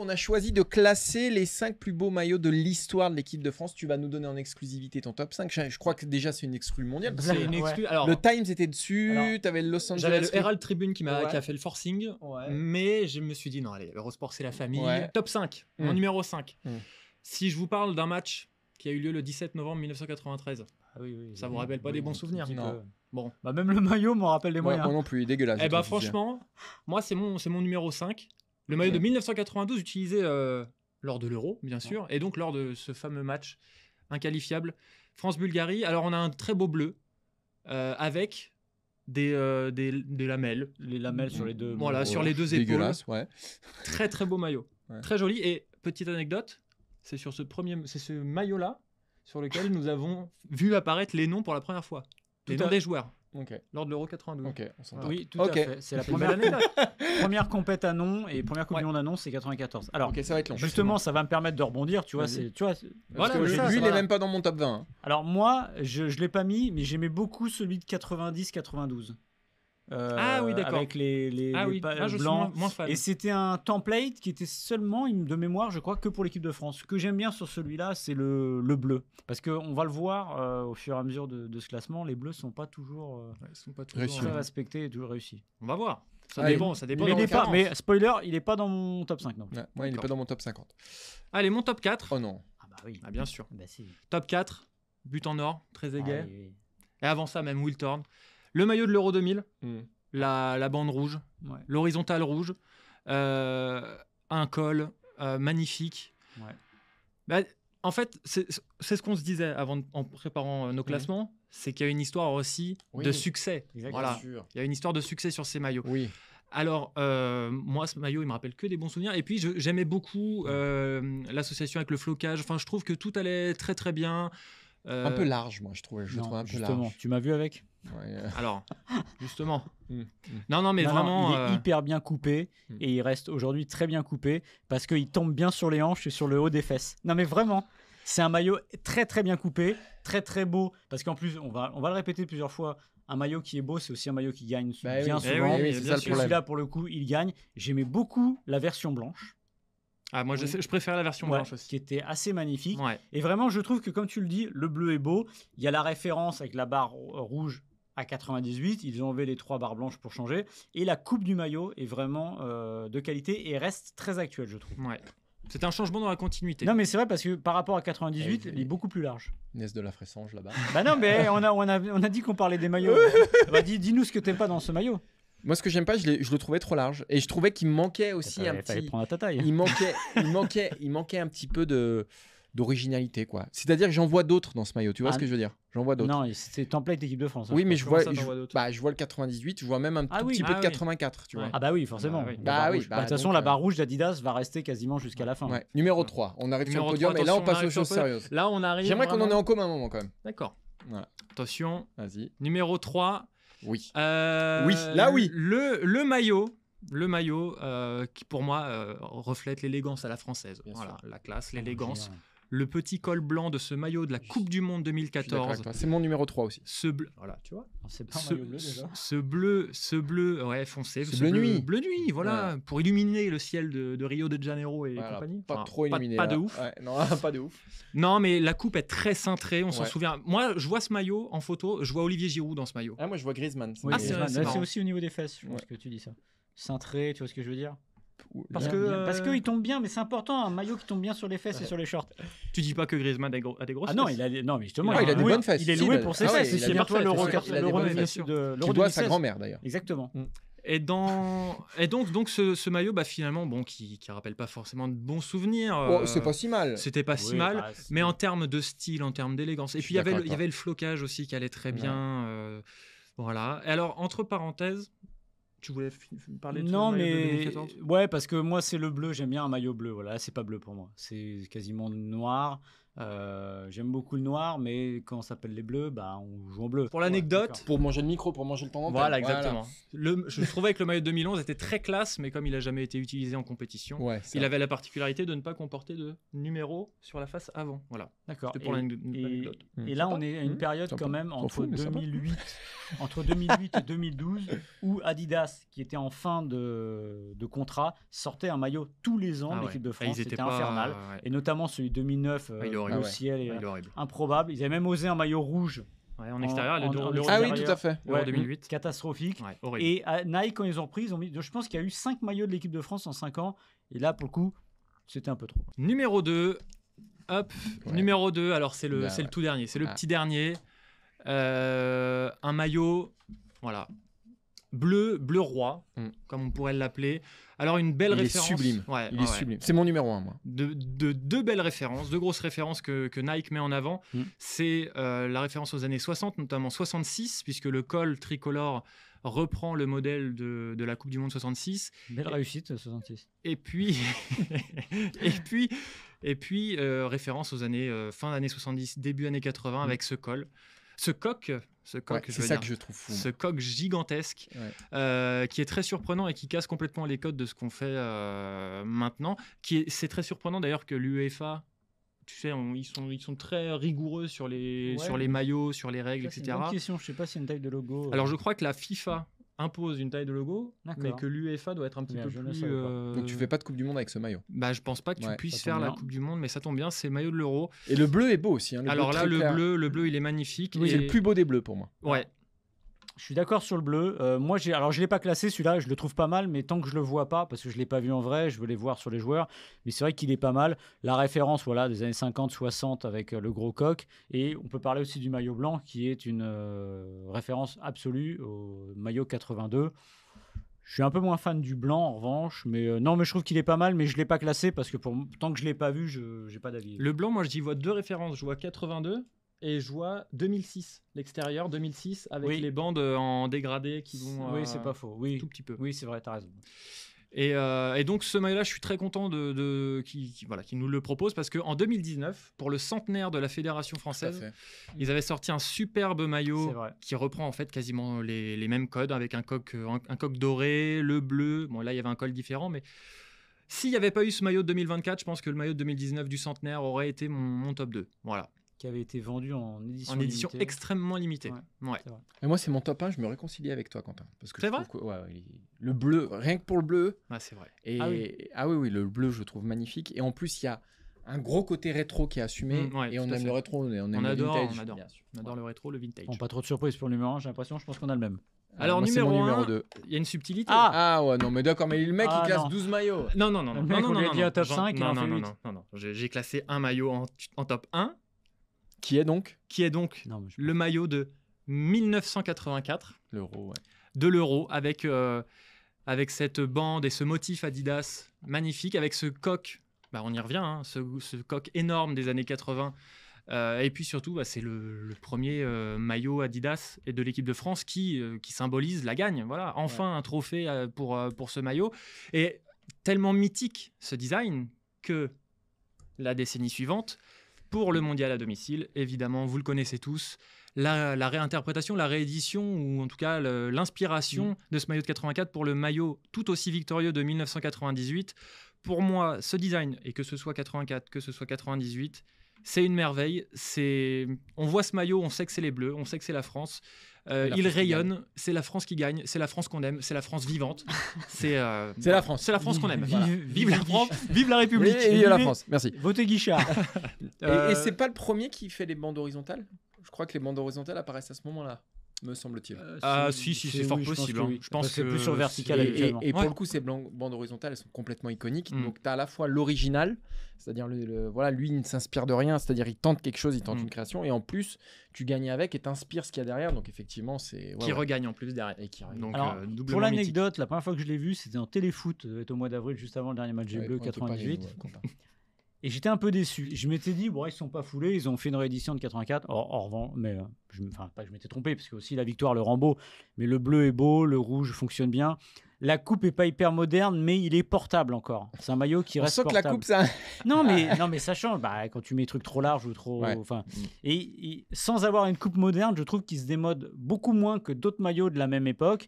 On a choisi de classer les 5 plus beaux maillots de l'histoire de l'équipe de France. Tu vas nous donner en exclusivité ton top 5. Je crois que déjà c'est une exclue mondiale. C'est une exclu. Alors, Le Times était dessus, tu avais le Los Angeles. j'avais le Herald Tribune qui a fait le forcing, Ouais. mais je me suis dit non, allez, Eurosport c'est la famille. Ouais. Top 5, mon numéro 5. Mm. Si je vous parle d'un match qui a eu lieu le 17 novembre 1993, ça vous rappelle pas des bons souvenirs? Non. Bon. Bah, même le maillot m'en rappelle des Moi moyens. non plus, dégueulasse. Eh ben franchement, moi c'est mon numéro 5. Le maillot de 1992 utilisé lors de l'Euro, bien sûr, et donc lors de ce fameux match inqualifiable France-Bulgarie. Alors on a un très beau bleu avec des lamelles. Les lamelles sur les deux. Voilà, sur les deux épaules. Dégueulasse, ouais. Très très beau maillot. Ouais. Très joli. Et petite anecdote, c'est ce maillot-là sur lequel nous avons vu apparaître les noms pour la première fois. Les noms des joueurs Ok. lors de l'Euro 92. Ok, on s'entend. Oui, tout Ok. à fait. C'est la Plus belle première, anecdote. première compète à nom et première Coupe du Monde à nom, c'est 94. Alors, Ok, ça va être long. justement, ça va me permettre de rebondir, tu vois. Vas-y. Parce Voilà, que mais Lui, ça, il est voilà. même pas dans mon top 20. hein. Alors moi, je l'ai pas mis, mais j'aimais beaucoup celui de 90-92. Ah oui, d'accord. Avec les je suis blancs. moins fan. Et c'était un template qui était seulement, de mémoire, je crois, que pour l'équipe de France. Ce que j'aime bien sur celui-là, c'est le bleu. Parce qu'on va le voir au fur et à mesure de ce classement, les bleus sont pas toujours Ouais, ils sont pas toujours, Réussi. très respectés et toujours réussis. On va voir. Ça Allez. dépend. Ça dépend. Mais, dans il est le pas, cadre. mais spoiler, il est pas dans mon top 5, non. Ouais, moi, il est D'accord. pas dans mon top 50. Allez, mon top 4. Oh non. Ah bah oui. Ah, bien sûr. Bah si. Top 4, but en or, très égay. Ah oui, oui. Et avant ça, même Will Thorne. Le maillot de l'Euro 2000, Hmm. la bande rouge, Ouais. l'horizontale rouge, un col magnifique. Ouais. Bah, en fait, c'est ce qu'on se disait en préparant nos classements, c'est qu'il y a une histoire aussi Oui. de succès. Exactement. Voilà. Sûr. Il y a une histoire de succès sur ces maillots. Oui. Alors, moi, ce maillot, il me rappelle que des bons souvenirs. Et puis, j'aimais beaucoup l'association avec le flocage. Enfin, je trouve que tout allait très, très bien. Un peu large, moi, je trouvais. Je le Non, trouvais un peu justement, large. tu m'as vu avec. Ouais, Alors, justement. hmm. Non, mais Non, vraiment. il est hyper bien coupé Hmm. et il reste aujourd'hui très bien coupé parce qu'il tombe bien sur les hanches et sur le haut des fesses. Non mais vraiment, c'est un maillot très très bien coupé, très très beau parce qu'en plus on va le répéter plusieurs fois. Un maillot qui est beau, c'est aussi un maillot qui gagne Bah bien oui. Eh souvent. oui, oui, c'est bien ça le sûr. problème. Celui-là pour le coup, il gagne. J'aimais beaucoup la version blanche, Ah, moi, je préfère la version ouais, blanche aussi. qui était assez magnifique. Ouais. Et vraiment, je trouve que comme tu le dis, le bleu est beau. Il y a la référence avec la barre rouge à 98. Ils ont enlevé les 3 barres blanches pour changer. Et la coupe du maillot est vraiment de qualité et reste très actuelle, je trouve. Ouais. C'est un changement dans la continuité. Non, mais c'est vrai parce que par rapport à 98, Et- il est beaucoup plus large. Inès de la Fressange là-bas. Bah non, mais on a dit qu'on parlait des maillots. Bah, dis-nous ce que t'aimes pas dans ce maillot. Moi, ce que j'aime pas, je le trouvais trop large. Et je trouvais qu'il me manquait aussi un Fallait petit. prendre à ta taille. Il manquait un petit peu d'originalité, quoi. C'est-à-dire que j'en vois d'autres dans ce maillot. Tu vois Ah, ce que je veux dire? J'en vois d'autres. Non, c'est template équipe de France. hein. Oui, mais je Comment vois, ça, t'en vois d'autres je vois le 98, je vois même un Ah tout oui. petit peu Ah de oui. 84, tu vois. Ouais. Ah bah oui, forcément. Bah oui. La Bah barre oui, rouge. bah De toute façon, donc, la barre rouge d'Adidas va rester quasiment jusqu'à la fin. Ouais. Numéro 3, on arrive sur Numéro le podium, 3, et là on attention, passe on aux arrive sur choses le podium. sérieuses. Là, on arrive. J'aimerais qu'on en ait vraiment- en commun un moment quand même. D'accord. Voilà. Attention. Vas-y. Numéro 3. Oui. Euh, Oui, là, oui. Le maillot. Le maillot qui pour moi reflète l'élégance à la française. Bien Voilà, sûr. la classe, l'élégance. Génial. Le petit col blanc de ce maillot de la Coupe du Monde Je suis d'accord 2014. avec toi. C'est mon numéro 3 aussi. Ce bleu, voilà, tu vois. Alors, c'est pas un Ce, maillot bleu déjà. ce bleu, ouais, foncé. Ce ce bleu nuit. Bleu nuit, voilà, pour illuminer le ciel de Rio de Janeiro et Voilà, compagnie. pas Enfin, trop illuminé. Pas de là. ouf. Ouais, non, pas de ouf. Non, mais la coupe est très cintrée, on s'en Ouais. souvient. Moi, je vois ce maillot en photo, je vois Olivier Giroud dans ce maillot. Ah, moi je vois Griezmann. Oui, Ah, c'est Griezmann. Là, marrant. c'est aussi au niveau des fesses, je pense Ouais. que tu dis ça. Cintré, tu vois ce que je veux dire? Parce Bien, que, bien. Parce qu'il tombe bien, mais c'est important, un maillot qui tombe bien sur les fesses et sur les shorts. Tu dis pas que Griezmann a des grosses Ah non, fesses. non, mais justement, Ah, il a des loué- bonnes fesses. Il est Si, loué il a- pour ses ah ouais, fesses. il a C'est des bientôt bonnes l'Euro fesses, il a des bonnes fesses. de Qui l'Euro doit à sa 2016. grand-mère d'ailleurs. Exactement. Et donc ce maillot, bah finalement, bon, qui rappelle pas forcément de bons souvenirs. Oh, c'est pas si mal. C'était pas si Oui, mal, bah, c'est- mais en termes de style, en termes d'élégance. Et Je puis suis d'accord avec il y toi. avait le flocage aussi qui allait très Ouais. bien. Voilà. Et alors, entre parenthèses, tu voulais parler de Non, ce maillot de mais 2014 ouais, parce que moi c'est le bleu, j'aime bien un maillot bleu. Voilà, là, c'est pas bleu pour moi, c'est quasiment noir. J'aime beaucoup le noir, mais quand on s'appelle les bleus, bah, on joue en bleu. Pour l'anecdote, d'accord. Pour manger le micro, pour manger le temps d'antenne. voilà, exactement. Je trouvais que le maillot de 2011 était très classe, mais comme il n'a jamais été utilisé en compétition, Ouais, il avait la particularité de ne pas comporter de numéro sur la face avant. Voilà. D'accord. C'était pour l'anecdote. Et là, on est à une période Sympa. quand même T'en entre fous, mais sympa. 2008 et 2012 où Adidas, qui était en fin de contrat, sortait un maillot tous les ans de l'équipe de France. C'était infernal. Ouais. Et notamment celui de 2009, il est le horrible. ciel est Il est horrible. improbable. Ils avaient même osé un maillot rouge. Ouais, en extérieur, en l'Euro Ah oui, extérieur. tout à fait. l'Euro 2008. Catastrophique. Ouais, horrible. Et à Nike, quand ils ont repris, je pense qu'il y a eu 5 maillots de l'équipe de France en 5 ans. Et là, pour le coup, c'était un peu trop. Numéro 2. Hop. Ouais. Numéro 2. Alors, c'est le, Là, c'est le ouais. tout dernier. C'est le Ah. petit dernier. Un maillot. Voilà. Bleu roi, comme on pourrait l'appeler. Alors, une belle Il est référence. sublime. Ouais, Il est sublime. C'est mon numéro 1, moi. De deux belles références, deux grosses références que Nike met en avant. C'est la référence aux années 60, notamment 66, puisque le col tricolore reprend le modèle de la Coupe du Monde 66. Belle réussite, 66. Et puis, référence aux années fin années 70, début années 80 avec ce col. Ce coq, Ouais, je c'est veux ça dire, que je trouve fou. ce coq gigantesque qui est très surprenant et qui casse complètement les codes de ce qu'on fait maintenant. C'est très surprenant d'ailleurs que l'UEFA, tu sais, ils sont très rigoureux sur les maillots, sur les règles, C'est etc. une bonne question. Je sais pas s'il y a une taille de logo. Alors je crois que la FIFA impose une taille de logo, D'accord. mais que l'UEFA doit être un petit Bien, peu je ne plus... savais pas. Donc tu fais pas de Coupe du Monde avec ce maillot. Bah, je pense pas que tu Ouais, puisses ça faire tombe la bien. Coupe du Monde, mais ça tombe bien, c'est le maillot de l'Euro. Et le bleu est beau aussi. Hein, Alors là, très clair. le bleu, il est magnifique. Oui, c'est et- le plus beau des bleus pour moi. Ouais. Je suis d'accord sur le bleu. Moi, alors je l'ai pas classé celui-là, je le trouve pas mal, mais tant que je le vois pas, parce que je l'ai pas vu en vrai, je veux les voir sur les joueurs. Mais c'est vrai qu'il est pas mal. La référence, voilà, des années 50-60 avec le gros coq. Et on peut parler aussi du maillot blanc, qui est une référence absolue au maillot 82. Je suis un peu moins fan du blanc en revanche, mais non, mais je trouve qu'il est pas mal, mais je l'ai pas classé parce que tant que je l'ai pas vu, je j'ai pas d'avis. Le blanc, moi, j'y vois deux références. Je vois 82 et je vois 2006, l'extérieur 2006, avec Oui. les bandes en dégradé qui vont Oui, c'est pas faux. Oui, tout petit peu. oui, c'est vrai, t'as raison. Et donc ce maillot-là, je suis très content qu'il nous le propose parce qu'en 2019, pour le centenaire de la Fédération Tout à française, fait. ils avaient sorti un superbe C'est maillot vrai. qui reprend en fait quasiment les mêmes codes avec un coq doré, le bleu. Bon, là, il y avait un col différent, mais s'il n'y avait pas eu ce maillot de 2024, je pense que le maillot de 2019 du centenaire aurait été mon top 2. Voilà, Qui avait été vendu en édition en édition limitée. extrêmement limitée. Ouais. C'est vrai. Et moi, c'est mon top 1. Je me réconcilie avec toi, Quentin. Parce que C'est je vrai trouve que, le bleu, rien que pour le bleu. Ah, c'est vrai. Et, Ah oui. oui, le bleu, je le trouve magnifique. Et en plus, il y a un gros côté rétro qui est assumé. Ouais, et on tout à aime fait. le rétro. Et on aime On le adore, vintage, on adore. bien sûr. On adore le rétro, le vintage. Bon, pas trop de surprise pour le numéro 1, j'ai l'impression. Je pense qu'on a le même. Alors, Moi, c'est numéro mon 1, numéro 2. il y a une subtilité. Ah ouais, non, mais d'accord, mais le mec, Ah, il classe non. 12 maillots. Non. Le mec, on lui a dit un top 5, il non, en fait non, 8. non. J'ai classé un maillot en top 1, Qui est donc qui est donc Non, mais je le maillot de 1984 l'euro, ouais. de l'Euro, avec cette bande et ce motif Adidas magnifique, avec ce coq, bah on y revient, hein, ce coq énorme des années 80. Et puis surtout, bah, c'est le premier maillot Adidas et de l'équipe de France qui symbolise la gagne. Voilà, enfin un trophée pour ce maillot. Et tellement mythique ce design que la décennie suivante, pour le mondial à domicile, évidemment, vous le connaissez tous, la réinterprétation, la réédition, ou en tout cas l'inspiration de ce maillot de 84 pour le maillot tout aussi victorieux de 1998. Pour moi, ce design, et que ce soit 84, que ce soit 98, c'est une merveille. On voit ce maillot, on sait que c'est les Bleus, on sait que c'est la France. Il rayonne, c'est la France qui gagne, c'est la France qu'on aime, c'est la France vivante. C'est la France. C'est la France qu'on aime. Vive- Voilà. vive Vive la France, vive la République. Et vive la France, merci. Votez Guichard. Et c'est pas le premier qui fait les bandes horizontales. Je crois que les bandes horizontales apparaissent à ce moment-là, me semble-t-il. Si, c'est fort possible, hein. Je pense que c'est que plus sur vertical c'est- habituellement. Et pour Ouais. le coup, ces bandes horizontales, elles sont complètement iconiques. Mm. Donc, tu as à la fois l'original, c'est-à-dire, voilà, lui, il ne s'inspire de rien, c'est-à-dire, il tente quelque chose, il tente Mm. une création, et en plus, tu gagnes avec et t'inspires ce qu'il y a derrière. Donc, effectivement, c'est. qui regagne en plus derrière. Et qui regagne. Donc, Alors, doublement pour mythique. l'anecdote, la première fois que je l'ai vu, c'était en téléfoot, ça devait être au mois d'avril, juste avant le dernier match des Ouais, Bleus, on était pas 98. les- ouais, Quentin. Et j'étais un peu déçu. Je m'étais dit, bon, ils sont pas foulés, ils ont fait une réédition de 84. En revanche, mais pas que je m'étais trompé, parce que aussi la victoire le rend beau. Mais le bleu est beau, le rouge fonctionne bien. La coupe est pas hyper moderne, mais il est portable encore. C'est un maillot qui On reste sent que la portable. coupe, ça. Non, mais ça change. Bah, quand tu mets des trucs trop larges ou trop. Ouais. Enfin, et sans avoir une coupe moderne, je trouve qu'il se démode beaucoup moins que d'autres maillots de la même époque.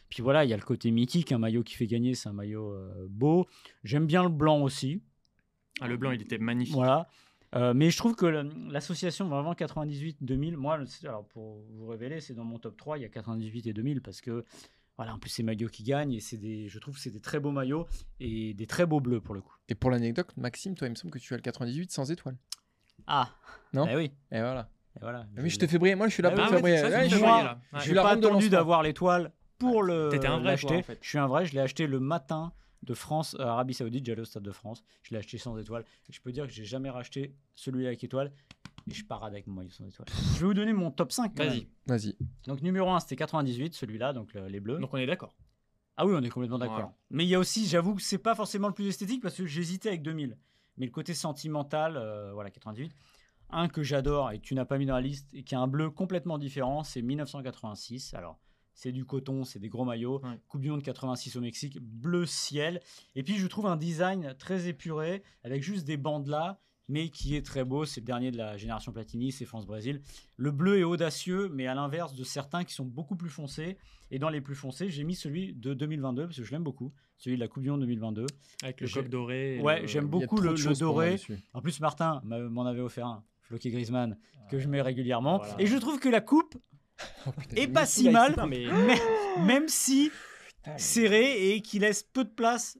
Puis voilà, il y a le côté mythique. Un maillot qui fait gagner, c'est un maillot beau. J'aime bien le blanc aussi. Ah, le blanc, il était magnifique. Voilà. Mais je trouve que l'association vraiment 98-2000, moi, alors pour vous révéler, c'est dans mon top 3, il y a 98 et 2000 parce que, voilà, en plus, c'est maillots qui gagnent et je trouve que c'est des très beaux maillots et des très beaux bleus pour le coup. Et pour l'anecdote, Maxime, toi, il me semble que tu as le 98 sans étoile. Ah, Non. eh oui. Et voilà. Et voilà. Mais je te fais briller. Moi, je suis là Ah pour oui, te faire briller. c'est ça, Ouais, tu je me suis- fais moi, briller, là. Ouais. je J'ai suis la pas reine de attendu lancement. d'avoir l'étoile pour T'étais un vrai, l'acheter. toi, en fait. Je suis un vrai, je l'ai acheté le matin de France à Arabie Saoudite, j'allais au Stade de France. Je l'ai acheté sans étoile. Et je peux dire que j'ai jamais racheté celui avec étoile. Et je parade avec mon maillot sans étoile. Je vais vous donner mon top 5. quand Vas-y. même. Vas-y. Donc numéro 1, c'était 98, celui-là, donc les bleus. Donc on est d'accord. Ah oui, on est complètement d'accord. Voilà. Mais il y a aussi, j'avoue que c'est pas forcément le plus esthétique parce que j'hésitais avec 2000. Mais le côté sentimental, voilà, 98. Un que j'adore et que tu n'as pas mis dans la liste et qui a un bleu complètement différent, c'est 1986. Alors, c'est du coton, c'est des gros maillots. Ouais. Coupe du Monde 86 au Mexique, bleu ciel. Et puis, je trouve un design très épuré avec juste des bandes là, mais qui est très beau. C'est le dernier de la génération Platini, c'est France-Brésil. Le bleu est audacieux, mais à l'inverse de certains qui sont beaucoup plus foncés. Et dans les plus foncés, j'ai mis celui de 2022 parce que je l'aime beaucoup. Celui de la Coupe du Monde 2022. Avec le J'ai- coq doré. et Ouais, le- j'aime Il y a beaucoup trop de le choses pour moi doré. dessus. En plus, Martin m'en avait offert un, Floqué Griezmann, que je mets régulièrement. Voilà. Et je trouve que la coupe Oh, putain, est j'ai pas mis si celui-là mal, ici. Non, mais même si Putain, mais- serré et qui laisse peu de place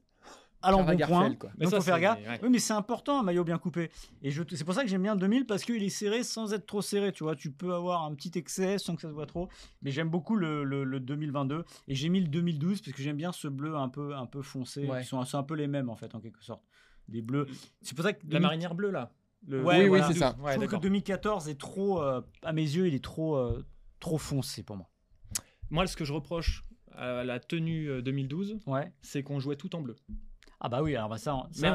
à Karl l'embonpoint. Lagerfeld, quoi. Mais Donc, ça, faut faire c'est- gaffe. ouais. Oui, mais c'est important, un maillot bien coupé. Et c'est pour ça que j'aime bien 2000, parce qu'il est serré sans être trop serré. Tu vois, tu peux avoir un petit excès sans que ça se voit trop. Mais j'aime beaucoup le 2022. Et j'ai mis le 2012, parce que j'aime bien ce bleu un peu foncé. Ouais. Qui sont un peu les mêmes, en fait, en quelque sorte. Des bleus. C'est pour ça que La marinière bleue, là. Le- Ouais, Oui, voilà. c'est ça. Ouais, je trouve que d'accord. 2014 est trop, à mes yeux, il est trop foncé pour moi. Moi, ce que je reproche à la tenue 2012, Ouais. c'est qu'on jouait tout en bleu. Ah bah oui, alors bah ça. Mais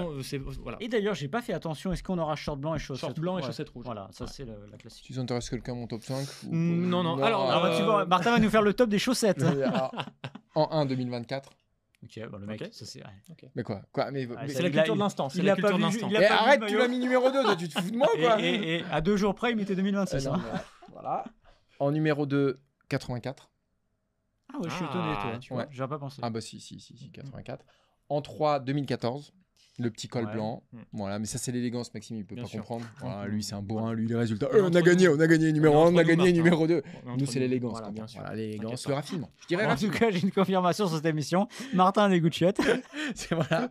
voilà. Et d'ailleurs, j'ai pas fait attention. Est-ce qu'on aura short blanc et chaussettes Short blanc et Ouais. chaussettes rouges. Voilà, ça Ouais. c'est la classique. Tu t'intéresses quelqu'un à mon top 5 ou- Non, non. Alors, Ah bah, tu vois, Martin va nous faire le top des chaussettes. Alors, en 1 2024. Ok, bah, le mec, Ok. ça c'est. Ouais. Mais quoi, mais, Ah, mais- C'est la il a- culture de l'instant. C'est il la a pas culture de vu- l'instant. il a Eh, pas vu arrête, le tu maillot. l'as mis numéro 2, toi, tu te fous de moi ou quoi Et à 2 jours près, il mettait 2026. Non, hein. mais voilà. En numéro 2, 84. Ah ouais, je suis Ah, étonné, toi. tu Ouais, vois. j'aurais pas pensé. Ah bah si, 84. En 3, 2014. Le petit col Ouais. blanc. Mm. Voilà, mais ça c'est l'élégance, Maxime, il peut Bien pas sûr. comprendre. Voilà, Mm. lui c'est un bourrin, lui les résultats. On est On a entre gagné, nous. on a gagné numéro On est 1, on entre a nous, gagné Martin. numéro 2. On est Nous entre c'est nous. l'élégance. Voilà, pour bien moi. sûr. Voilà, l'élégance, T'inquiète le pas. raffinement. Je dirais En tout raffinement. cas, j'ai une confirmation sur cette émission. Martin a des goûts de chiottes. C'est voilà.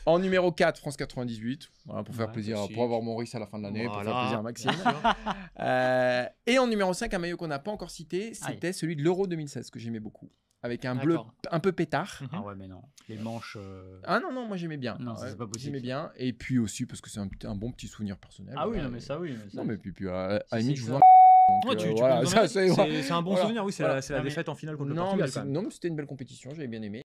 En numéro 4, France 98. Voilà, pour faire Ouais, plaisir, classique. pour avoir Maurice à la fin de l'année, pour faire Voilà, plaisir à Maxime. bien sûr. Et en numéro 5, un maillot qu'on n'a pas encore cité, c'était celui de l'Euro 2016 que j'aimais beaucoup. Avec un bleu D'accord. un peu pétard. Mhm. Ah ouais, mais non. Les manches. Ah non, moi j'aimais bien. Non, ça, c'est pas possible. J'aimais bien. Et puis aussi parce que c'est un bon petit souvenir personnel. Ah oui, voilà. non, mais ça, oui. mais ça- Non, mais puis à Si la limite, c'est je ça. vois. Ouais, tu peux voilà, nous ça, donner- c'est c'est un bon Voilà. souvenir, oui, c'est Voilà. la Non, mais- défaite en finale contre le Non, Portugal. mais quand même. non, mais c'était une belle compétition, j'avais bien aimé.